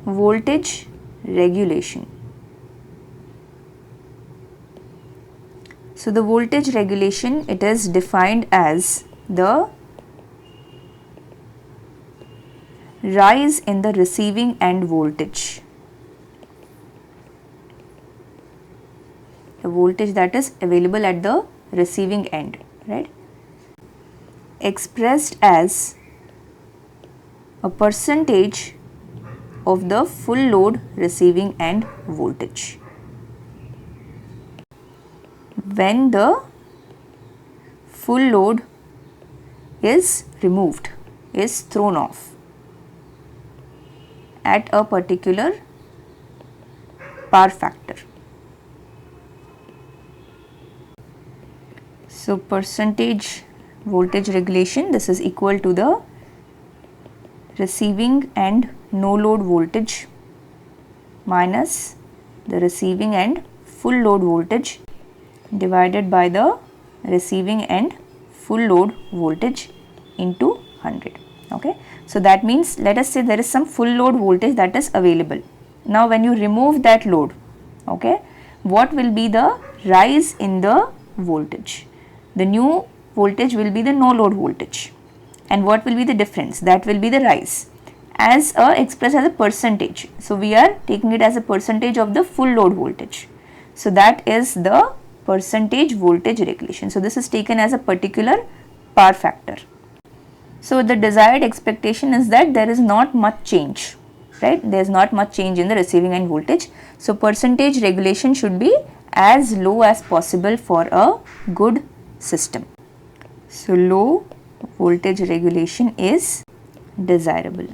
voltage regulation. So the voltage regulation, it is defined as the rise in the receiving end voltage. The voltage that is available at the receiving end, right? Expressed as a percentage of the full load receiving end voltage. When the full load is removed, is thrown off at a particular power factor. So percentage voltage regulation, this is equal to the receiving end no load voltage minus the receiving end full load voltage divided by the receiving end full load voltage into 100. Okay. So that means, let us say there is some full load voltage that is available. Now when you remove that load, okay, what will be the rise in the voltage? The new voltage will be the no load voltage. And what will be the difference? That will be the rise as expressed as a percentage. So we are taking it as a percentage of the full load voltage. So that is the percentage voltage regulation. So this is taken as a particular power factor. So the desired expectation is that there is not much change, right? There is not much change in the receiving end voltage. So percentage regulation should be as low as possible for a good system. So low voltage regulation is desirable.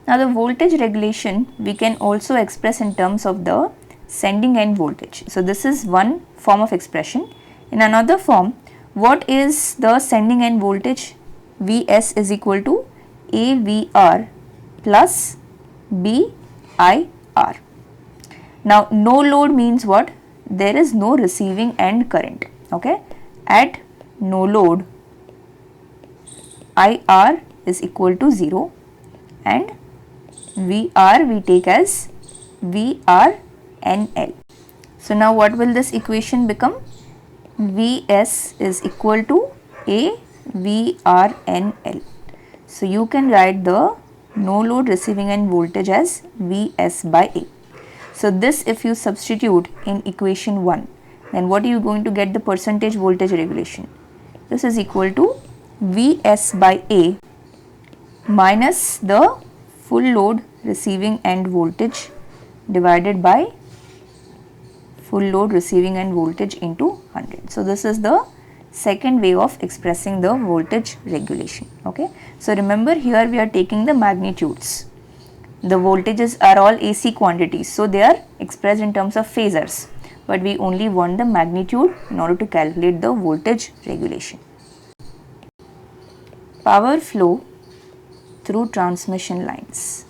Now the voltage regulation we can also express in terms of the sending end voltage. So this is one form of expression. In another form, what is the sending end voltage? Vs is equal to AVR plus BIR. Now no load means what? There is no receiving end current. Okay. At no load, IR is equal to 0 and VR we take as VRNL. So now what will this equation become? Vs is equal to AVRNL. So you can write the no load receiving end voltage as Vs by A. So this, if you substitute in equation 1, then what are you going to get? The percentage voltage regulation. This is equal to Vs by A minus the full load receiving end voltage divided by full load receiving end voltage into 100. So this is the second way of expressing the voltage regulation. Okay. So remember, here we are taking the magnitudes. The voltages are all AC quantities, so they are expressed in terms of phasors, but we only want the magnitude in order to calculate the voltage regulation. Power flow through transmission lines.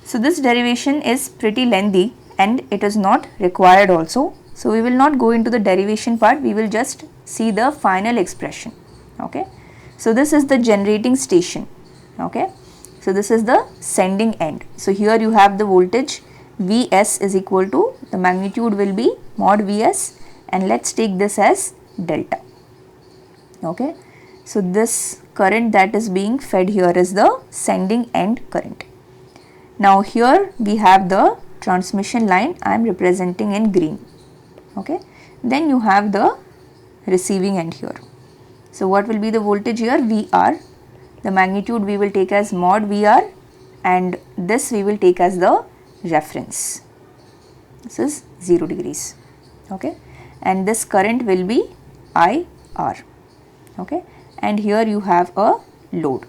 So this derivation is pretty lengthy and it is not required also. So we will not go into the derivation part, we will just see the final expression. Okay. So this is the generating station. Okay. So this is the sending end. So here you have the voltage Vs is equal to, the magnitude will be mod Vs, and let's take this as delta. Okay. So this current that is being fed here is the sending end current. Now here we have the transmission line, I am representing in green. Okay. Then you have the receiving end here. So what will be the voltage here? VR. The magnitude we will take as mod VR, and this we will take as the reference. This is 0 degrees. Okay. And this current will be IR. Okay. And here you have a load.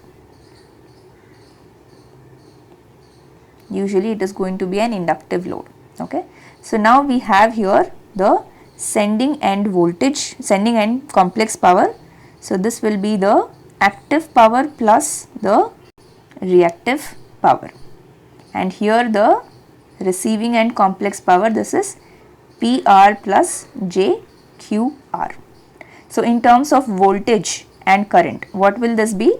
Usually it is going to be an inductive load. Okay. So now we have here the sending end voltage, sending end complex power. So this will be the active power plus the reactive power, and here the receiving end complex power, this is PR plus JQR. So in terms of voltage and current, what will this be?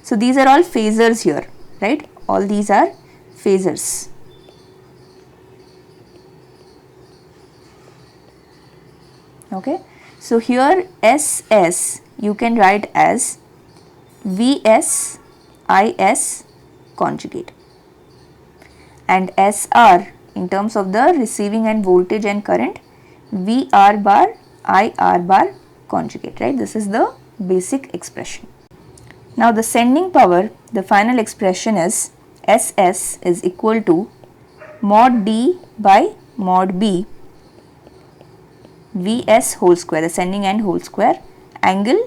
So these are all phasors here, right? All these are phasors. Okay, so here SS you can write as VS IS conjugate, and SR in terms of the receiving end voltage and current, VR bar IR bar conjugate, right? This is the basic expression. Now the sending power, the final expression is SS is equal to mod D by mod B Vs whole square, the sending end whole square, angle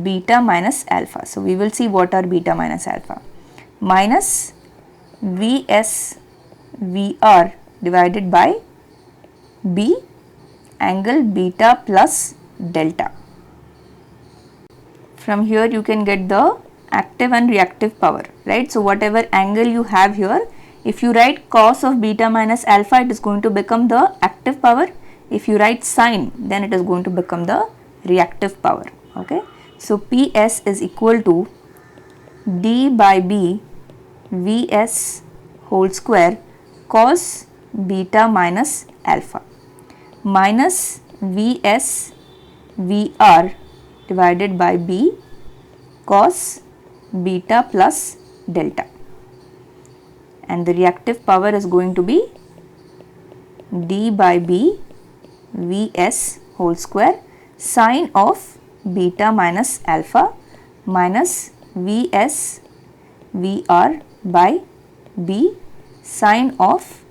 beta minus alpha. So we will see what are beta minus alpha. Minus Vs VR divided by B angle beta plus delta. From here you can get the active and reactive power, right? So whatever angle you have here, if you write cos of beta minus alpha, it is going to become the active power. If you write sine, then it is going to become the reactive power. Okay, so PS is equal to D by B Vs whole square cos beta minus alpha minus Vs VR divided by B cos beta plus delta, and the reactive power is going to be D by B Vs whole square sine of beta minus alpha minus Vs VR by B sine of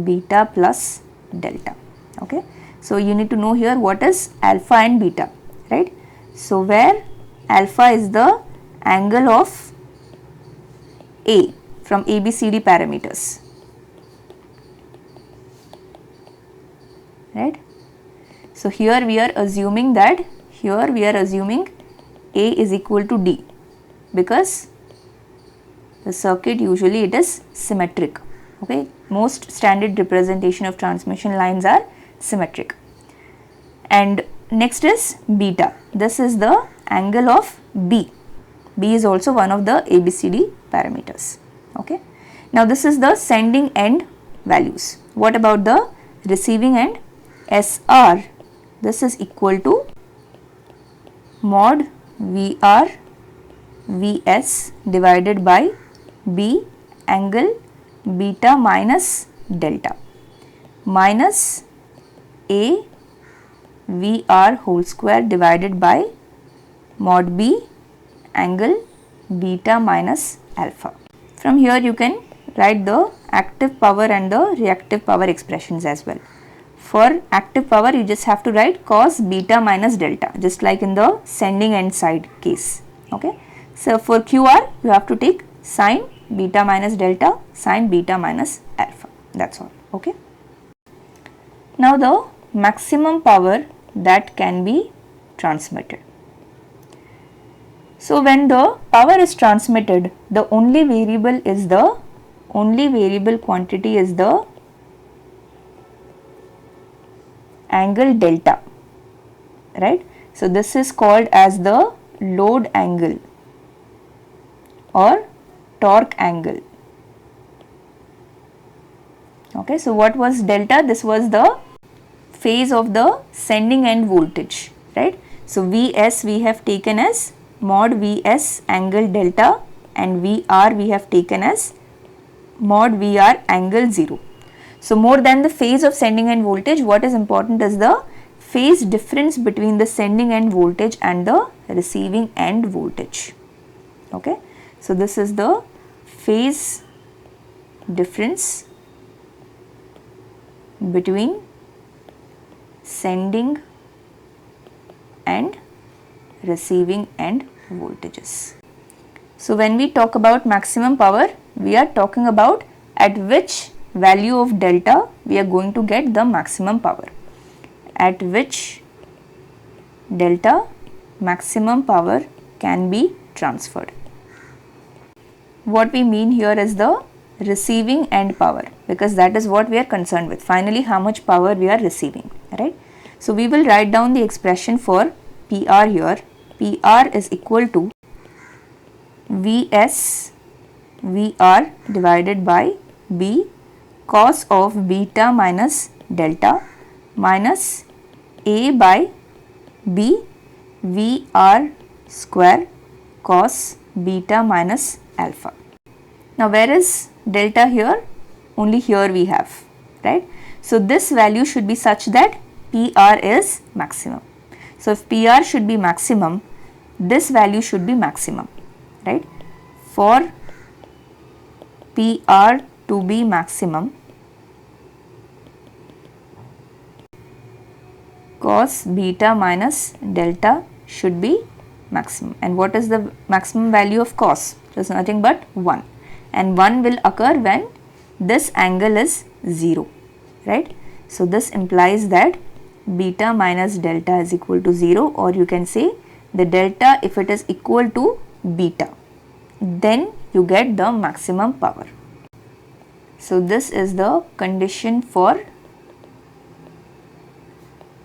beta plus delta. Okay, so you need to know here what is alpha and beta, right? So where alpha is the angle of A from ABCD parameters, right? So here we are assuming that A is equal to D, because the circuit usually it is symmetric. Okay, most standard representation of transmission lines are symmetric. And next is beta. This is the angle of B. B is also one of the ABCD parameters. Okay. Now this is the sending end values. What about the receiving end? SR. This is equal to mod VR Vs divided by B angle beta minus delta minus A VR whole square divided by mod B angle beta minus alpha. From here you can write the active power and the reactive power expressions as well. For active power you just have to write cos beta minus delta, just like in the sending end side case. Okay. So for QR you have to take sine beta minus delta, sine beta minus alpha. That's all. Okay. Now the maximum power that can be transmitted. So when the power is transmitted, the only variable quantity is the angle delta, right? So this is called as the load angle or torque angle. Okay, so what was delta? This was the phase of the sending end voltage, right? So Vs we have taken as mod Vs angle delta, and Vr we have taken as mod Vr angle 0. So more than the phase of sending end voltage, what is important is the phase difference between the sending end voltage and the receiving end voltage. Okay, so this is the phase difference between sending and receiving end voltages. So when we talk about maximum power, we are talking about at which value of delta we are going to get the maximum power, at which delta maximum power can be transferred. What we mean here is the receiving end power, because that is what we are concerned with. Finally, how much power we are receiving, right? So we will write down the expression for PR here. PR is equal to Vs Vr divided by B cos of beta minus delta minus A by B Vr square cos beta minus alpha. Now where is delta here? Only here we have, right? So this value should be such that PR is maximum. So if PR should be maximum, this value should be maximum, right? For PR to be maximum, cos beta minus delta should be maximum. And what is the maximum value of cos? It is nothing but 1. And 1 will occur when this angle is 0, right? So this implies that beta minus delta is equal to 0, or you can say the delta, if it is equal to beta, then you get the maximum power. So this is the condition for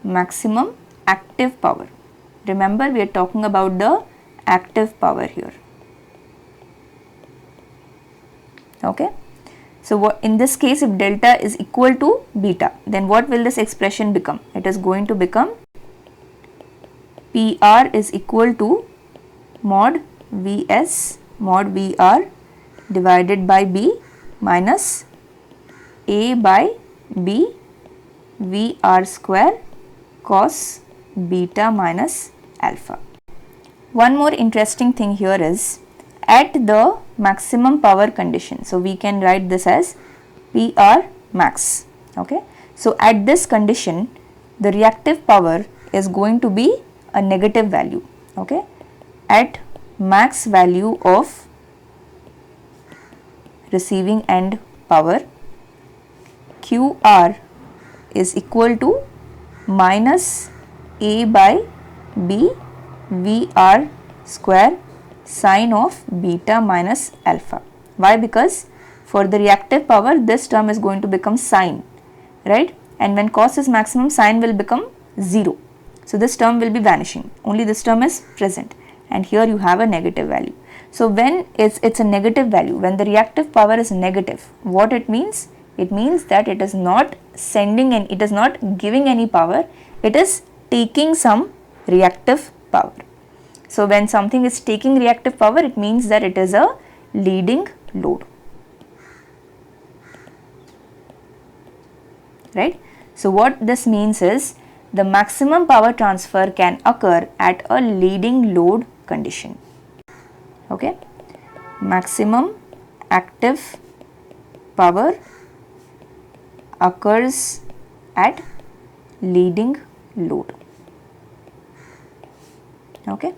maximum active power. Remember, we are talking about the active power here. Okay. So what, in this case, if delta is equal to beta, then what will this expression become? It is going to become PR is equal to mod Vs mod Vr divided by B minus A by B Vr square cos beta minus alpha. One more interesting thing here is at the maximum power condition. So we can write this as PR max. Okay. So at this condition, the reactive power is going to be a negative value. Okay. At max value of receiving end power, QR is equal to minus A by B Vr square sine of beta minus alpha. Why? Because for the reactive power, this term is going to become sine, right? And when cos is maximum, sine will become 0. So this term will be vanishing. Only this term is present. And here you have a negative value. So when it's a negative value, when the reactive power is negative, what it means? It means that it is not sending and it is not giving any power. It is taking some reactive power. So when something is taking reactive power, it means that it is a leading load, right? So what this means is the maximum power transfer can occur at a leading load condition. Okay, maximum active power occurs at leading load. Okay.